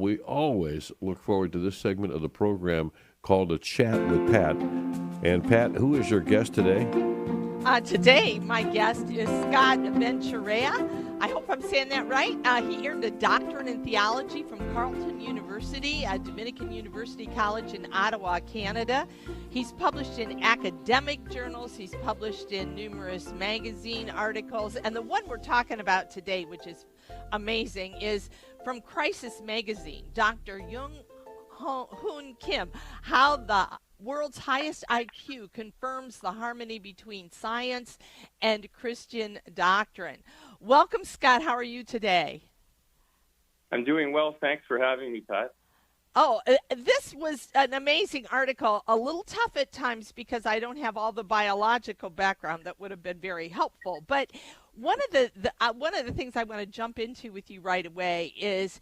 We always look forward to this segment of the program called A Chat with Pat. And Pat, who is your guest today? Today, my guest is Scott Ventureyra. I hope I'm saying that right. He earned a doctorate in theology from Carleton University, Dominican University College in Ottawa, Canada. He's published in academic journals. He's published in numerous magazine articles. And the one we're talking about today, which is amazing, is from Crisis Magazine, Dr. YoungHoon Kim, How the World's Highest IQ Confirms the Harmony Between Science and Christian Doctrine. Welcome, Scott. How are you today? I'm doing well. Thanks for having me, Pat. Oh, this was an amazing article. A little tough at times because I don't have all the biological background that would have been very helpful. But one of the things I want to jump into with you right away is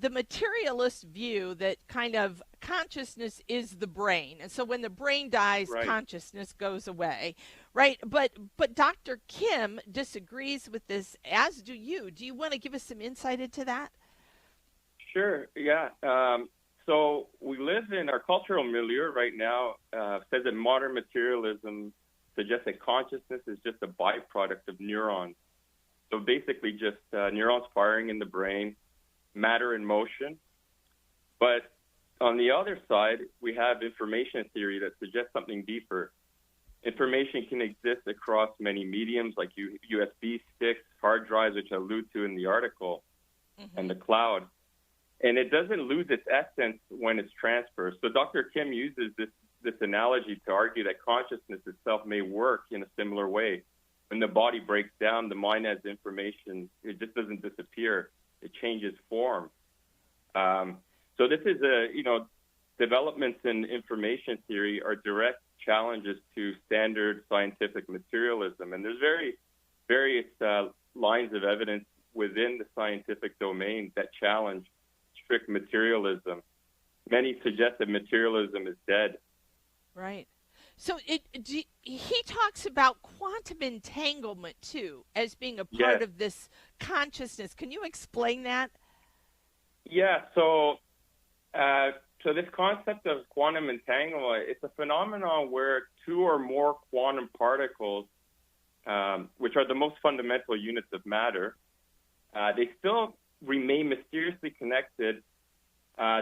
the materialist view that kind of consciousness is the brain. And so when the brain dies, Right. consciousness goes away, right? But Dr. Kim disagrees with this, as do you. Do you want to give us some insight into that? Sure, yeah. So we live in our cultural milieu right now, says that modern materialism suggests that consciousness is just a byproduct of neurons. So basically just neurons firing in the brain, matter in motion. But on the other side, we have information theory that suggests something deeper. Information can exist across many mediums like USB sticks, hard drives, which I allude to in the article, and the cloud. And it doesn't lose its essence when it's transferred. So Dr. Kim uses this analogy to argue that consciousness itself may work in a similar way. When the body breaks down, the mind has information. It just doesn't disappear. It changes form. So this is developments in information theory are direct challenges to standard scientific materialism. And there's various lines of evidence within the scientific domain that challenge strict materialism. Many suggest that materialism is dead. Right. So he talks about quantum entanglement, too, as being a part of this consciousness. Can you explain that? Yeah, so this concept of quantum entanglement, it's a phenomenon where two or more quantum particles, which are the most fundamental units of matter, they still remain mysteriously connected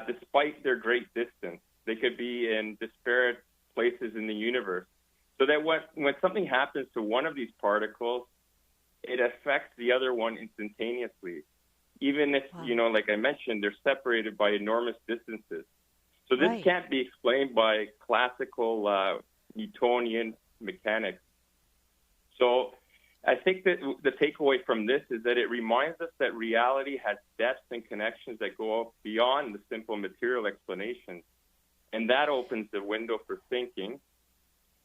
despite their great distance. They could be in disparate places in the universe. So that when something happens to one of these particles, it affects the other one instantaneously, even if, like I mentioned, they're separated by enormous distances. So this can't be explained by classical Newtonian mechanics. So I think that the takeaway from this is that it reminds us that reality has depths and connections that go beyond the simple material explanations. And that opens the window for thinking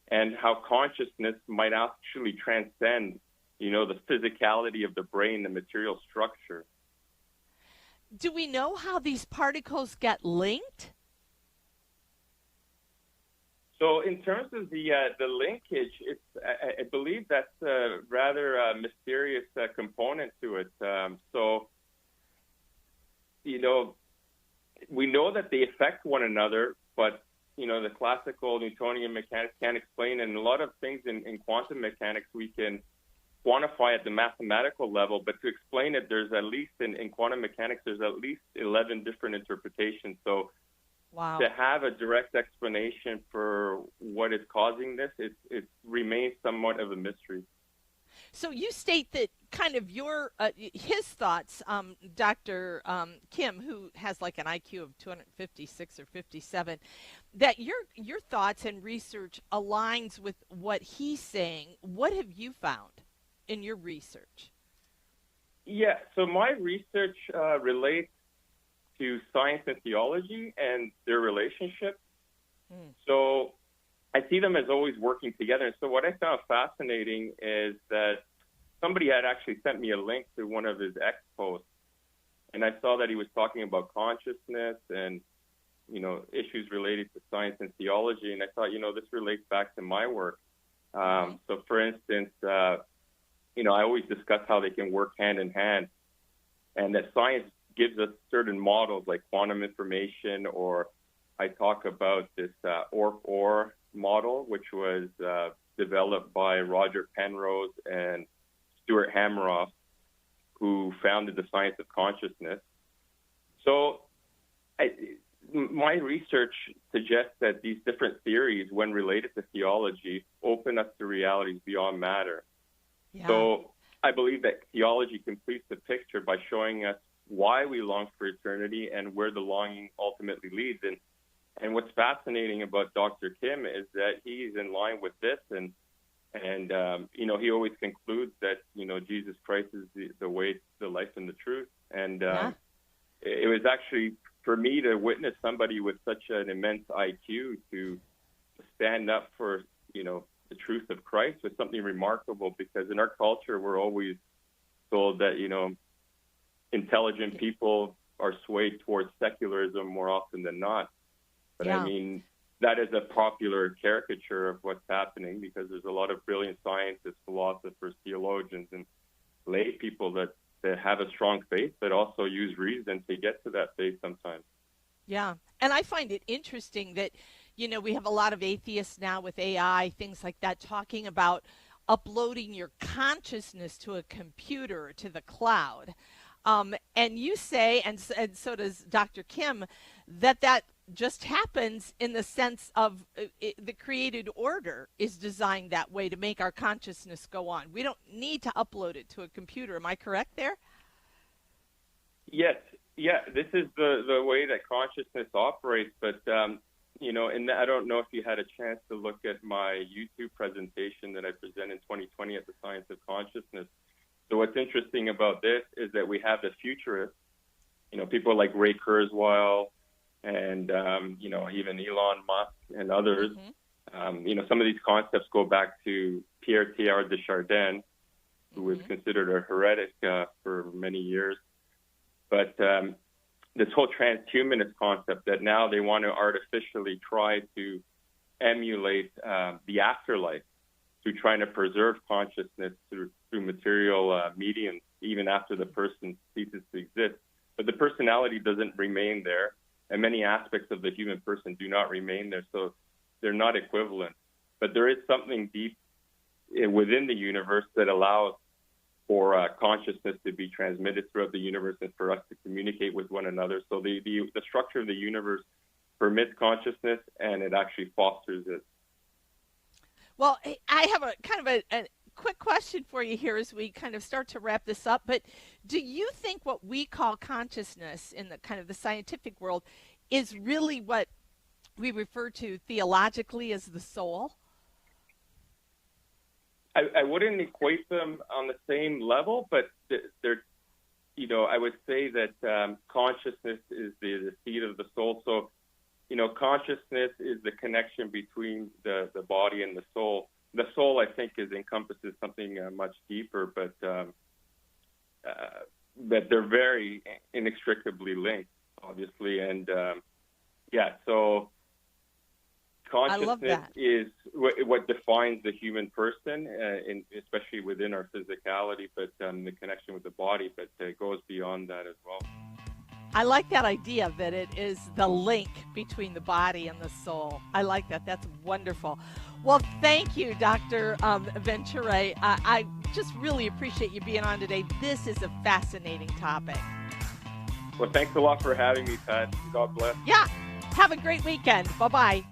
and how consciousness might actually transcend, the physicality of the brain, the material structure. Do we know how these particles get linked? So in terms of the linkage, I believe that's a rather mysterious component to it. We know that they affect one another, but, the classical Newtonian mechanics can't explain. And a lot of things in quantum mechanics we can quantify at the mathematical level, but to explain it, there's at least, in quantum mechanics, there's at least 11 different interpretations. So to have a direct explanation for what is causing this, it remains somewhat of a mystery. So you state that kind of his thoughts, Dr. Kim, who has like an IQ of 256 or 57, that your thoughts and research aligns with what he's saying. What have you found in your research? Yeah, so my research relates to science and theology and their relationship. So I see them as always working together. And so what I found fascinating is that somebody had actually sent me a link to one of his X posts, and I saw that he was talking about consciousness and, issues related to science and theology. And I thought, this relates back to my work. So for instance, I always discuss how they can work hand in hand, and that science gives us certain models like quantum information, or I talk about this OR model, which was developed by Roger Penrose and Stuart Hameroff, who founded the science of consciousness. So my research suggests that these different theories, when related to theology, open us to realities beyond matter. Yeah. So I believe that theology completes the picture by showing us why we long for eternity and where the longing ultimately leads. And what's fascinating about Dr. Kim is that he's in line with this, and you know, he always concludes that, you know, Jesus Christ is the way, the life, and the truth. And it was actually, for me, to witness somebody with such an immense IQ to stand up for, you know, the truth of Christ was something remarkable, because in our culture, we're always told that, you know, intelligent people are swayed towards secularism more often than not. But I mean, that is a popular caricature of what's happening, because there's a lot of brilliant scientists, philosophers, theologians, and lay people that have a strong faith, but also use reason to get to that faith sometimes. Yeah. And I find it interesting that, you know, we have a lot of atheists now with AI, things like that, talking about uploading your consciousness to a computer, to the cloud. And you say, and so does Dr. Kim, that just happens in the sense of the created order is designed that way to make our consciousness go on. We don't need to upload it to a computer. Am I correct there? Yes. Yeah, this is the way that consciousness operates. But, you know, and I don't know if you had a chance to look at my YouTube presentation that I presented in 2020 at the Science of Consciousness. So what's interesting about this is that we have the futurists, you know, people like Ray Kurzweil and, you know, even Elon Musk and others. You know, some of these concepts go back to Pierre Teilhard de Chardin, who was considered a heretic for many years. But this whole transhumanist concept that now they want to artificially try to emulate the afterlife through trying to preserve consciousness through material mediums, even after the person ceases to exist. But the personality doesn't remain there, and many aspects of the human person do not remain there, so they're not equivalent. But there is something deep within the universe that allows for consciousness to be transmitted throughout the universe and for us to communicate with one another. So the structure of the universe permits consciousness, and it actually fosters it. Well, I have a kind of a quick question for you here as we kind of start to wrap this up. But do you think what we call consciousness in the kind of the scientific world is really what we refer to theologically as the soul? I wouldn't equate them on the same level, but they're, you know, I would say that consciousness is the seat of the soul. So, you know, consciousness is the connection between the body and the soul. The soul, I think, encompasses something much deeper, but they're very inextricably linked, obviously. And yeah, so consciousness is what defines the human person, especially within our physicality, but the connection with the body, but it goes beyond that as well. I like that idea that it is the link between the body and the soul. I like that. That's wonderful. Well, thank you, Dr. Ventureyra. I just really appreciate you being on today. This is a fascinating topic. Well, thanks a lot for having me, Pat. God bless. Yeah. Have a great weekend. Bye-bye.